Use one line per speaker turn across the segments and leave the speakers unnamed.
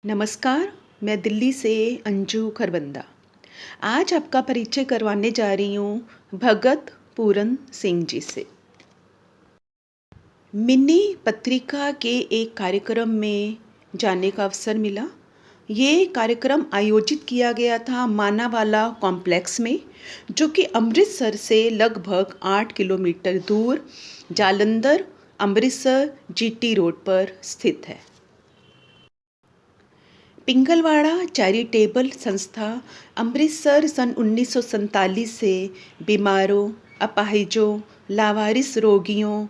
नमस्कार, मैं दिल्ली से अंजू खरबंदा। आज आपका परिचय करवाने जा रही हूँ भगत पूरन सिंह जी से। मिनी पत्रिका के एक कार्यक्रम में जाने का अवसर मिला। ये कार्यक्रम आयोजित किया गया था मानावाला कॉम्प्लेक्स में, जो कि अमृतसर से लगभग 8 किलोमीटर दूर जालंधर अमृतसर जीटी रोड पर स्थित है। पिंगलवाड़ा चैरिटेबल संस्था अमृतसर सन 1947 से बीमारों, अपाहिजों, लावारिस रोगियों,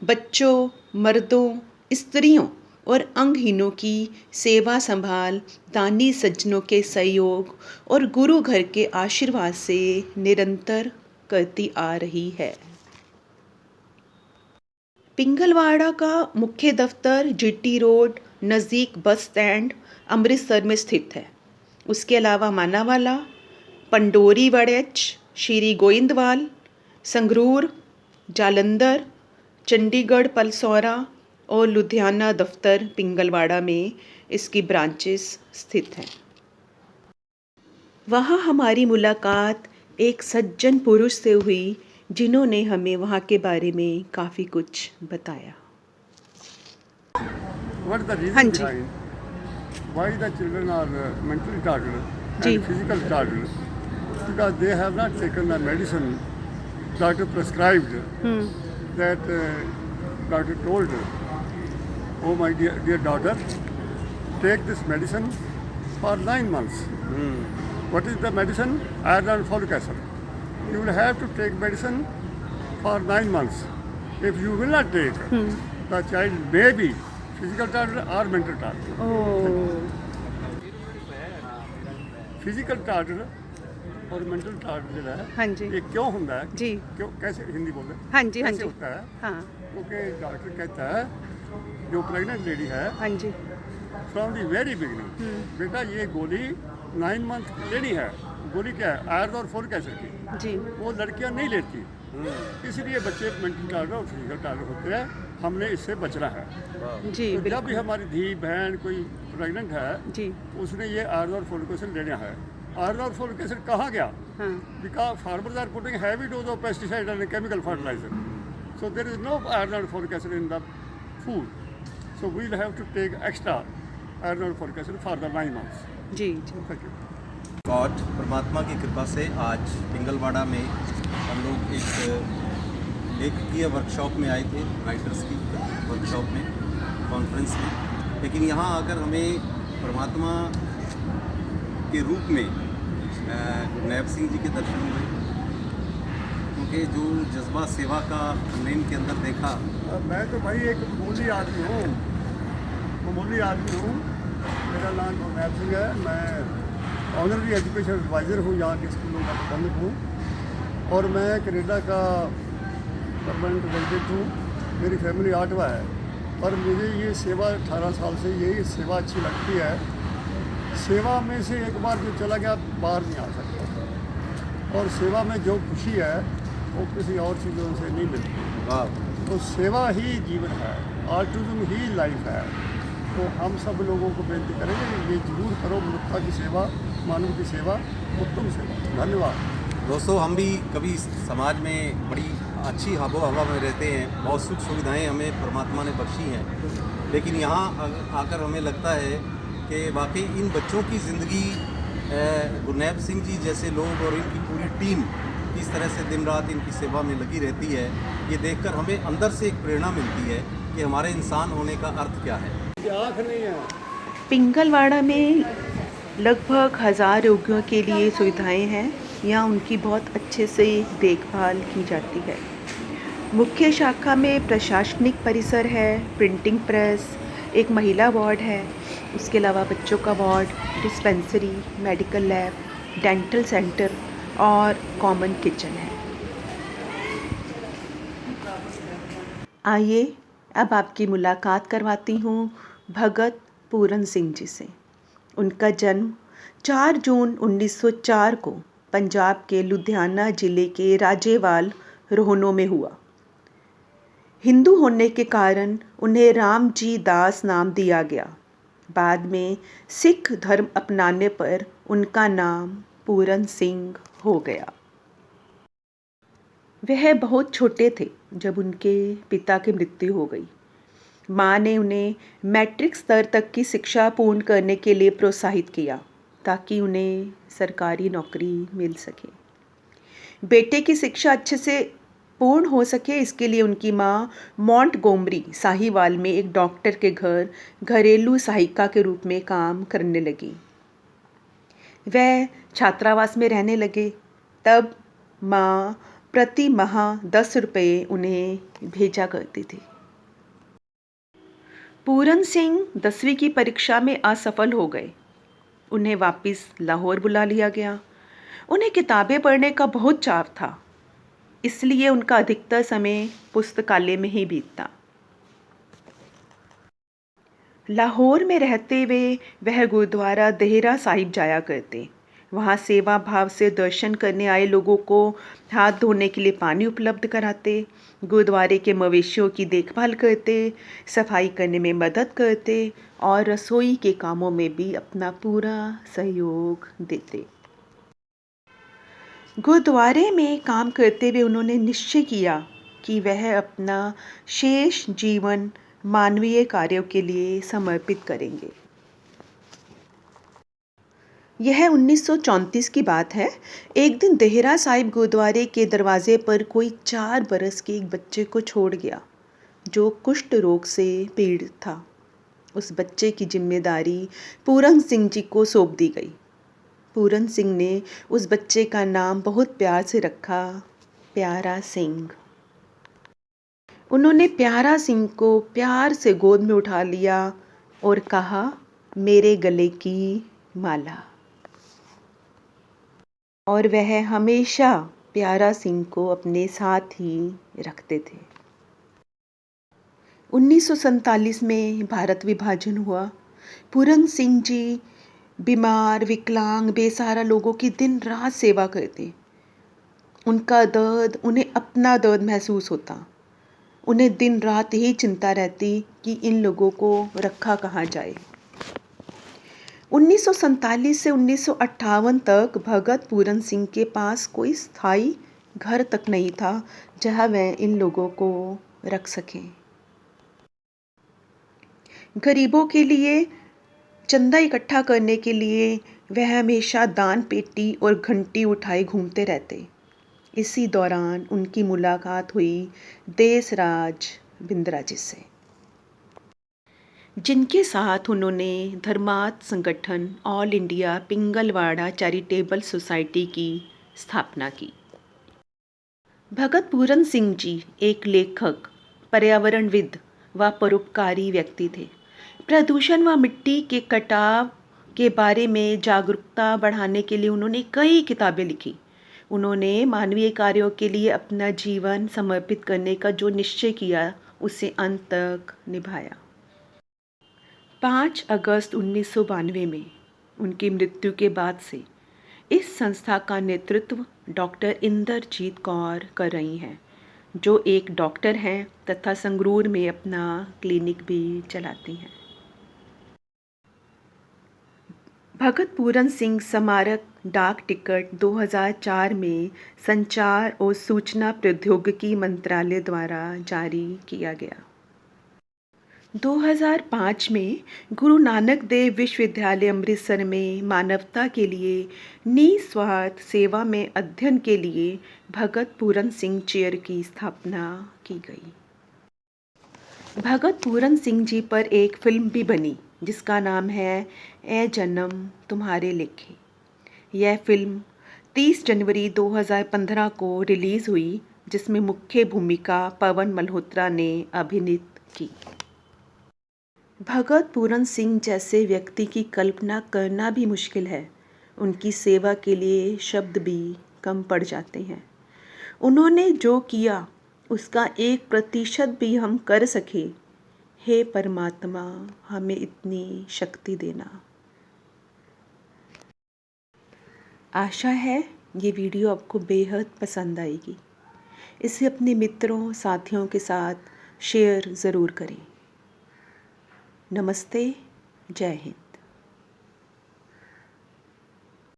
बच्चों, मर्दों, स्त्रियों और अंगहीनों की सेवा संभाल दानी सज्जनों के सहयोग और गुरु घर के आशीर्वाद से निरंतर करती आ रही है। पिंगलवाड़ा का मुख्य दफ्तर जीटी रोड नज़दीक बस स्टैंड अमृतसर में स्थित है। उसके अलावा मानावाला, पंडोरी वड़ैच, श्री गोइंदवाल, संगरूर, जालंधर, चंडीगढ़ पलसौरा और लुधियाना दफ्तर पिंगलवाड़ा में इसकी ब्रांचेस स्थित हैं। वहाँ हमारी मुलाकात एक सज्जन पुरुष से हुई, जिन्होंने हमें वहाँ के बारे में काफ़ी कुछ बताया।
What is the
हाँ
reason
जी।
behind why the children are mentally retarded
जी।
and physical retarded? Because they have not taken the medicine doctor prescribed, that doctor told, oh my dear daughter, take this medicine for 9 months. What is the medicine? Iron and folic acid. You will have to take medicine for 9 months. If you will not take, the child may be physical retarded or mental retarded. Physical tarder और mental टार्डर जो है,
हाँ जी।
ये क्यों होता है?
जी।
क्यों, कैसे हिंदी बोल रहे?
हाँ जी, हाँ
कैसे
जी।
होता है?
हाँ।
क्योंकि डॉक्टर कहता है जो प्रेग्नेंट लेडी है,
हाँ जी।
फ्रॉम दी वेरी बिगिनिंग, बेटा ये गोली 9 मंथ लेनी है। गोली क्या है? आयरन और फोलिक एसिड की।
जी।
वो लड़कियां नहीं लेती, इसलिए बच्चे मेंटल टार्डर और फिजिकल टार्डर होते हैं। हमने इससे बचना है।
जी
तो जब भी
बिल्कुल।
हमारी धी बहन कोई प्रेग्नेंट है,
जी।
उसने ये आयरन और फोलिक एसिड लेना है। आयरन और फोलिक एसिड कहाँ गया?
हाँ।
Because farmers are putting heavy dose of pesticide and chemical fertilizer. So there is no iron and folic acid in the food. So we'll have to take extra iron and folic acid for the 9 months.
जी जी।
Thank you.
God परमात्मा की कृपा से आज पिंगलवाड़ा में हम लोग एक लेखकीय वर्कशॉप में आए थे, राइटर्स की वर्कशॉप में, कॉन्फ्रेंस में। लेकिन यहाँ आकर हमें परमात्मा के रूप में नैब सिंह जी के दर्शन हुए, क्योंकि जो जज्बा सेवा का हमने इनके अंदर देखा।
मैं तो भाई एक मामूली आदमी हूँ, मेरा नाम नैब सिंह है। मैं ऑनररी एजुकेशन एडवाइज़र हूँ, यहाँ के स्कूलों का प्रबंधक हूँ और मैं कनाडा का परमानेंट रेजिडेंट हूँ। मेरी फैमिली आठवा है, पर मुझे ये सेवा 18 साल से यही सेवा अच्छी लगती है। सेवा में से एक बार जो चला गया बाहर नहीं आ सकता, और सेवा में जो खुशी है वो किसी और चीज़ों से नहीं मिलती। तो सेवा ही जीवन है, आल्टुइज्म ही लाइफ है। तो हम सब लोगों को बेनती करेंगे कि ये जरूर करो, मनुष्यता की सेवा, मानव की सेवा, उत्तम सेवा। धन्यवाद
दोस्तों। हम भी कभी समाज में बड़ी अच्छी आबो हवा में रहते हैं, बहुत सुख सुविधाएं हमें परमात्मा ने बख्शी हैं, लेकिन यहाँ आकर हमें लगता है कि वाकई इन बच्चों की ज़िंदगी गुरनैब सिंह जी जैसे लोग और इनकी पूरी टीम किस तरह से दिन रात इनकी सेवा में लगी रहती है, ये देखकर हमें अंदर से एक प्रेरणा मिलती है कि हमारे इंसान होने का अर्थ क्या है।
आँख नहीं है।
पिंगलवाड़ा में लगभग 1000 रोगियों के लिए सुविधाएं हैं। यहाँ उनकी बहुत अच्छे से देखभाल की जाती है। मुख्य शाखा में प्रशासनिक परिसर है, प्रिंटिंग प्रेस, एक महिला वार्ड है, उसके अलावा बच्चों का ward, dispensary, medical lab, dental centre और कॉमन किचन है। आइए अब आपकी मुलाकात करवाती हूँ भगत पूरन सिंह जी से। उनका जन्म 4 जून 1904 को पंजाब के लुधियाना ज़िले के राजेवाल रोहनों में हुआ। हिंदू होने के कारण उन्हें रामजी दास नाम दिया गया। बाद में सिख धर्म अपनाने पर उनका नाम पूरन सिंह हो गया। वह बहुत छोटे थे जब उनके पिता की मृत्यु हो गई। माँ ने उन्हें मैट्रिक स्तर तक की शिक्षा पूर्ण करने के लिए प्रोत्साहित किया ताकि उन्हें सरकारी नौकरी मिल सके। बेटे की शिक्षा अच्छे से पूर्ण हो सके इसके लिए उनकी माँ मॉन्टगोमरी साहिवाल में एक डॉक्टर के घर घरेलू सहायिका के रूप में काम करने लगी। वह छात्रावास में रहने लगे। तब माँ प्रति माह 10 रुपये उन्हें भेजा करती थी। पूरन सिंह 10वीं की परीक्षा में असफल हो गए। उन्हें वापस लाहौर बुला लिया गया। उन्हें किताबें पढ़ने का बहुत चाव था, इसलिए उनका अधिकतर समय पुस्तकालय में ही बीतता। लाहौर में रहते हुए वह गुरुद्वारा देहरा साहिब जाया करते। वहाँ सेवा भाव से दर्शन करने आए लोगों को हाथ धोने के लिए पानी उपलब्ध कराते, गुरुद्वारे के मवेशियों की देखभाल करते, सफाई करने में मदद करते और रसोई के कामों में भी अपना पूरा सहयोग देते। गुरुद्वारे में काम करते हुए उन्होंने निश्चय किया कि वह अपना शेष जीवन मानवीय कार्यों के लिए समर्पित करेंगे। यह 1934 की बात है। एक दिन देहरा साहिब गुरुद्वारे के दरवाजे पर कोई 4 बरस के एक बच्चे को छोड़ गया जो कुष्ठ रोग से पीड़ित था। उस बच्चे की जिम्मेदारी पूरन सिंह जी को सौंप दी गई। पूरन सिंह ने उस बच्चे का नाम बहुत प्यार से रखा, प्यारा सिंह। उन्होंने प्यारा सिंह को प्यार से गोद में उठा लिया और कहा, मेरे गले की माला। और वह हमेशा प्यारा सिंह को अपने साथ ही रखते थे। 1947 में भारत विभाजन हुआ। पूरन सिंह जी बीमार, विकलांग, बेसहारा लोगों की दिन रात सेवा करते। उनका दर्द उन्हें अपना दर्द महसूस होता। उन्हें दिन रात यही चिंता रहती कि इन लोगों को रखा कहाँ जाए। 1947 से 1958 तक भगत पूरन सिंह के पास कोई स्थायी घर तक नहीं था जहां वह इन लोगों को रख सकें। गरीबों के लिए चंदा इकट्ठा करने के लिए वह हमेशा दान पेटी और घंटी उठाए घूमते रहते। इसी दौरान उनकी मुलाकात हुई देसराज बिंद्रा जी से, जिनके साथ उन्होंने धर्मार्थ संगठन all India Pingalwara charitable society की स्थापना की। भगत पूरन सिंह जी एक लेखक, पर्यावरणविद व परोपकारी व्यक्ति थे। प्रदूषण व मिट्टी के कटाव के बारे में जागरूकता बढ़ाने के लिए उन्होंने कई किताबें लिखी। उन्होंने मानवीय कार्यों के लिए अपना जीवन समर्पित करने का जो निश्चय किया उसे अंत तक निभाया। 5 अगस्त 1992 में उनकी मृत्यु के बाद से इस संस्था का नेतृत्व डॉक्टर इंदरजीत कौर कर रही हैं, जो एक डॉक्टर हैं तथा संगरूर में अपना क्लिनिक भी चलाती हैं। भगत पूरन सिंह स्मारक डाक टिकट 2004 में संचार और सूचना प्रौद्योगिकी मंत्रालय द्वारा जारी किया गया। 2005 में गुरु नानक देव विश्वविद्यालय अमृतसर में मानवता के लिए निस्वार्थ सेवा में अध्ययन के लिए भगत पूरन सिंह चेयर की स्थापना की गई। भगत पूरन सिंह जी पर एक फिल्म भी बनी जिसका नाम है ए जन्म तुम्हारे लेखे। यह फिल्म 30 जनवरी 2015 को रिलीज़ हुई, जिसमें मुख्य भूमिका पवन मल्होत्रा ने अभिनीत की। भगत पूरन सिंह जैसे व्यक्ति की कल्पना करना भी मुश्किल है। उनकी सेवा के लिए शब्द भी कम पड़ जाते हैं। उन्होंने जो किया उसका 1% भी हम कर सके। हे परमात्मा, हमें इतनी शक्ति देना। आशा है ये वीडियो आपको बेहद पसंद आएगी। इसे अपने मित्रों, साथियों के साथ शेयर ज़रूर करें। नमस्ते, जय हिंद।